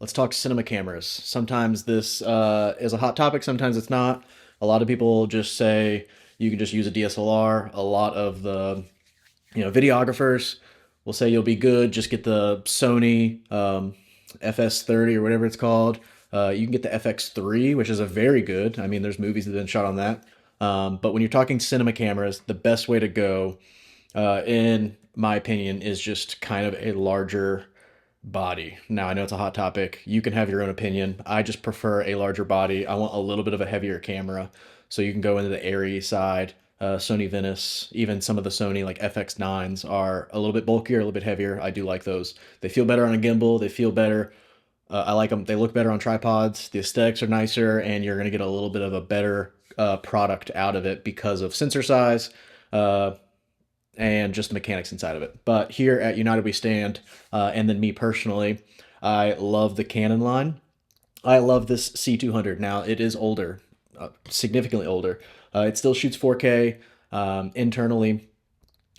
Let's talk cinema cameras. Sometimes this is a hot topic, sometimes it's not. A lot of people just say you can just use a DSLR. A lot of the videographers will say you'll be good. Just get the Sony FS30 or whatever it's called. You can get the FX3, which is a very good. I mean, there's movies that have been shot on that. But when you're talking cinema cameras, the best way to go, in my opinion, is just kind of a larger body. Now, I know it's a hot topic. You can have your own opinion. I just prefer a larger body. I want a little bit of a heavier camera. So you can go into the Arri side, Sony Venice, even some of the Sony like FX9s are a little bit bulkier, a little bit heavier. I do like those. They feel better on a gimbal. They feel better. I like them. They look better on tripods. The aesthetics are nicer, and you're going to get a little bit of a better product out of it because of sensor size. And just the mechanics inside of it. But here at United We Stand, and then me personally, I love the Canon line. I love this C200. Now it is older, significantly older. It still shoots 4K internally,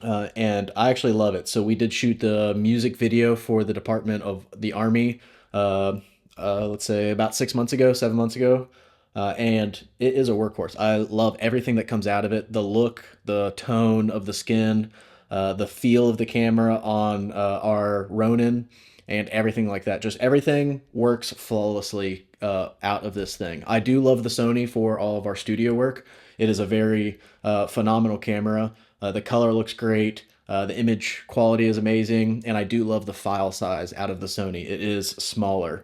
and I actually love it. So we did shoot the music video for the Department of the Army. Uh, let's say about 6 months ago, 7 months ago, and it is a workhorse. I love everything that comes out of it. The look, the tone of the skin, the feel of the camera on our Ronin, and everything like that. Just everything works flawlessly out of this thing. I do love the Sony for all of our studio work. It is a very phenomenal camera. The color looks great. The image quality is amazing, and I do love the file size out of the Sony. It is smaller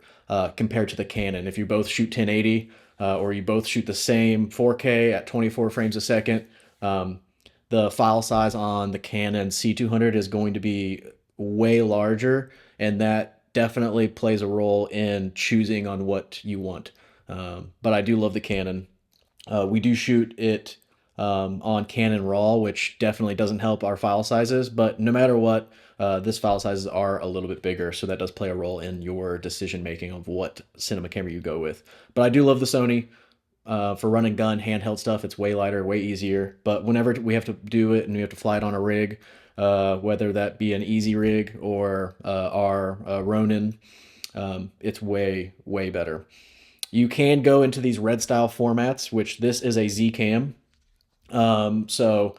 compared to the Canon. If you both shoot 1080 or you both shoot the same 4K at 24 frames a second, the file size on the Canon C200 is going to be way larger, and that definitely plays a role in choosing on what you want. But I do love the Canon. We do shoot it on Canon RAW, which definitely doesn't help our file sizes. But no matter what, this file sizes are a little bit bigger, so that does play a role in your decision making of what cinema camera you go with. But I do love the Sony. For run and gun handheld stuff, it's way lighter, way easier. But whenever we have to do it and we have to fly it on a rig, whether that be an easy rig or our Ronin, it's way, way better. You can go into these red style formats, which this is a Z cam. So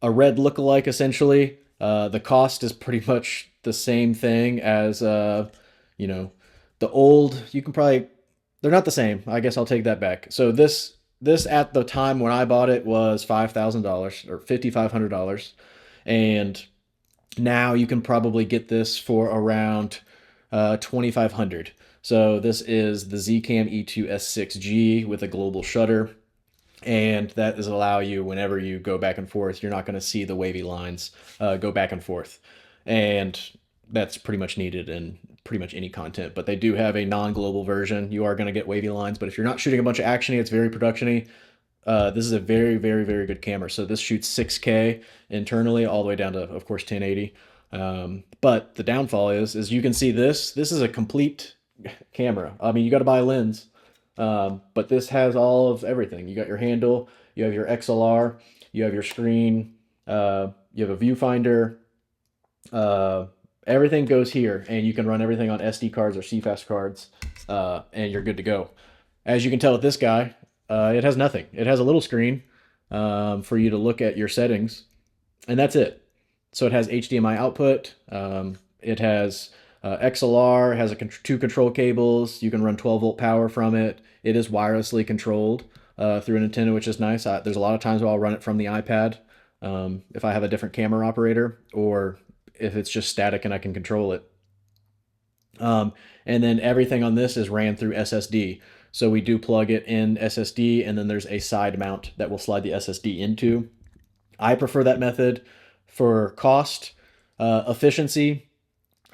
a red lookalike essentially. The cost is pretty much the same thing as you know the old. You can probably they're not the same. I guess I'll take that back. So this at the time when I bought it was $5,000 or $5,500, and now you can probably get this for around 2,500. So this is the Zcam E2 S6G with a global shutter, and that does allow you whenever you go back and forth, you're not going to see the wavy lines go back and forth, and that's pretty much needed in pretty much any content. But they do have a non-global version. You are going to get wavy lines, but if you're not shooting a bunch of actiony, it's very productiony. This is a very, very, very good camera. So this shoots 6K internally, all the way down to, of course, 1080. But the downfall is you can see this. This is a complete camera. I mean, you got to buy a lens, but this has all of everything. You got your handle, you have your XLR, you have your screen, you have a viewfinder. Everything goes here, and you can run everything on SD cards or CFast cards, and you're good to go. As you can tell with this guy, it has nothing. It has a little screen for you to look at your settings, and that's it. So it has HDMI output. It has XLR, has two control cables. You can run 12-volt power from it. It is wirelessly controlled through a Nintendo, which is nice. There's a lot of times where I'll run it from the iPad if I have a different camera operator, or if it's just static and I can control it. And then everything on this is ran through SSD. So we do plug it in SSD, and then there's a side mount that will slide the SSD into. I prefer that method for cost, efficiency,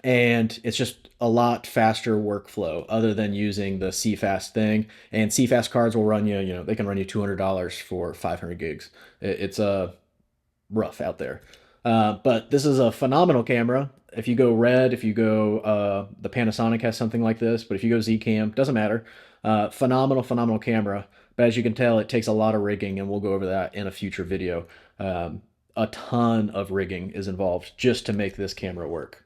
and it's just a lot faster workflow other than using the CFast thing. And CFast cards will run you, they can run you $200 for 500 gigs. It's rough out there. But this is a phenomenal camera. If you go red, if you go, the Panasonic has something like this, but if you go Zcam, doesn't matter. Phenomenal, phenomenal camera. But as you can tell, it takes a lot of rigging, and we'll go over that in a future video. A ton of rigging is involved just to make this camera work.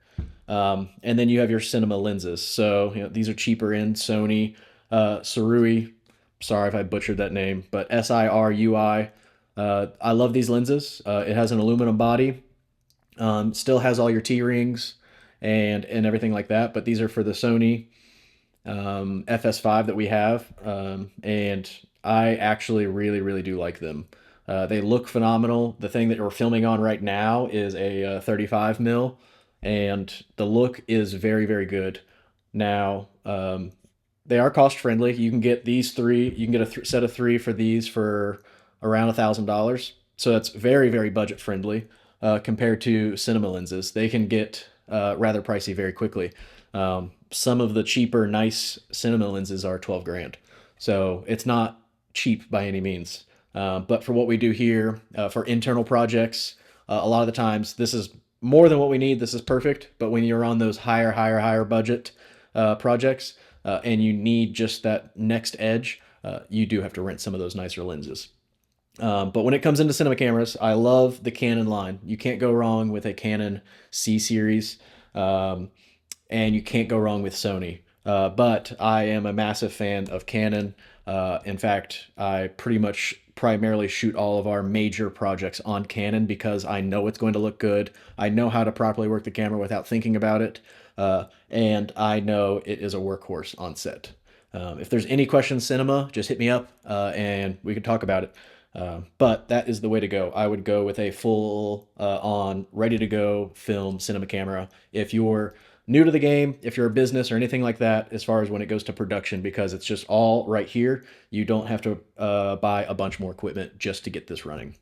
And then you have your cinema lenses. So these are cheaper in Sony, Sirui. Sorry if I butchered that name, but Sirui. I love these lenses. It has an aluminum body. Still has all your T rings and everything like that. But these are for the Sony FS5 that we have, and I actually really do like them. They look phenomenal. The thing that we're filming on right now is a 35 mil, and the look is very good. Now, they are cost friendly. You can get these three. You can get a set of three for these for around $1,000. So that's very budget friendly compared to cinema lenses. They can get rather pricey very quickly. Some of the cheaper, nice cinema lenses are 12 grand. So it's not cheap by any means. But for what we do here, for internal projects, a lot of the times this is more than what we need. This is perfect. But when you're on those higher budget projects and you need just that next edge, you do have to rent some of those nicer lenses. But when it comes into cinema cameras, I love the Canon line. You can't go wrong with a Canon C series. And you can't go wrong with Sony. But I am a massive fan of Canon. In fact, I pretty much primarily shoot all of our major projects on Canon because I know it's going to look good. I know how to properly work the camera without thinking about it. And I know it is a workhorse on set. If there's any questions, cinema, just hit me up and we can talk about it. But that is the way to go. I would go with a full on, ready to go film cinema camera. If you're new to the game, if you're a business or anything like that, as far as when it goes to production, because it's just all right here. You don't have to buy a bunch more equipment just to get this running.